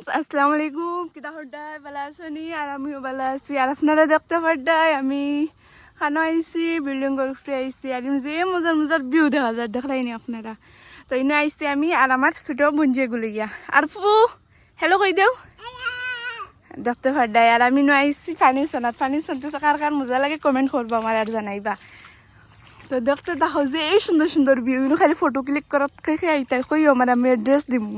friends আসসালামু আলাইকুম কিতা হড্ডাই ভালো আছেনি আর আমিও ভালো আছি আর আপনারা দেখতে পাড্ডাই আমি খানা আইছি বিল্ডিং ঘর উঠে আইছি আর যে মজার মজার ভিউ দেখা যায় দেখলাইনি আপনারা তো ইনো আইছি আমি আর আমার ছোট বোনজিগুলো গিয়া আর ফু হ্যালো কই দেও দেখতে পাড্ডাই আর আমি নো আইছি পানি সানতে কার কার মজা লাগে কমেন্ট করবো আমার আর জানাইবা তো দেখতে দেখো যে এই সুন্দর সুন্দর ভিউ ইনো খালি ফটো ক্লিক করাত আইতাই কই আমার আমি অ্যাড্রেস দিমু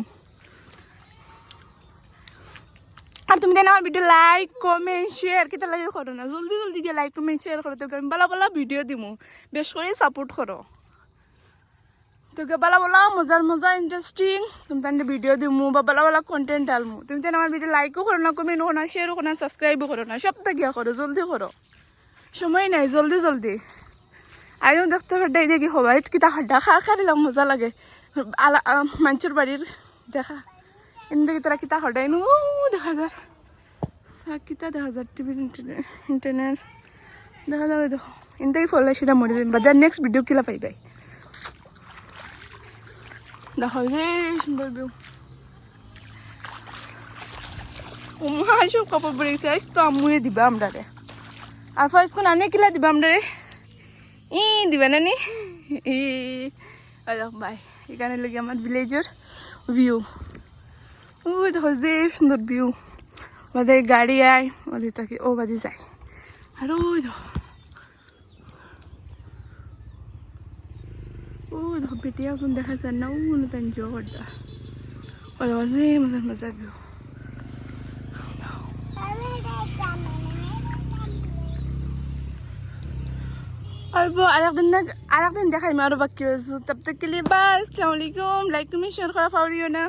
আর তুমি জানো আমার ভিডিও লাইক কমেন্ট শেয়ার কেটা লাগে করো না জলদি জলদি গিয়ে লাইক কমেন্ট শেয়ার করো তোকে আমি বালা বালা ভিডিও দিমু বেশ করে সাপোর্ট করো তোকে বালা বালা মজার মজা ইন্টারেস্টিং তুমি তাহলে ভিডিও দিমু বা বালা বালা কন্টেন্ট ডালমু তুমি জানো আমার ভিডিও লাইকও করো না কমেন্টও করো না শেয়ারও করো না সাবস্ক্রাইবও করো না সবটা গিয়া করো জলদি করো সময় নাই জলদি জলদি আমিও দেখতে পাড্ডাই দেখি হবাই কিতা হাড্ডা খা দিলাম মজা লাগে মানুষের বাড়ির দেখা ইন্দে তারা কিতা হডাই নু দেখা যার কিতা দেখা যার টিভির ইন্টারনেট দেখা যাবে দেখো ইন্দে ফলে সেটা মরে যাবে বাদার নেক্সট ভিডিও কিলা পাইবাই দেখো যে সুন্দর ভিউ সব কাপড় পরে গেছে আইস তো আম্মুয়ে দিবা আমরা রে আর ফার্স্ট কোন আনে কিলা দিবা আমরা রে দিবা না নি বাই এখানে লাগে আমার ভিলেজের ভিউ ওই দেখো যে সুন্দর ভিউ ওদের গাড়ি আয় ওদের তাকে ও বাজে যায় আর ওই দেখো বেটি আসুন দেখা যায় না উনো তাই জগরটা ও দেখো যে মজার মজার ভিউ আরেকদিন দেখাই আরো বাকি আছো তব তক কে লিয়ে বাই আসসালামু আলাইকুম লাইক কমেন্ট শেয়ার করা ফাউরিও না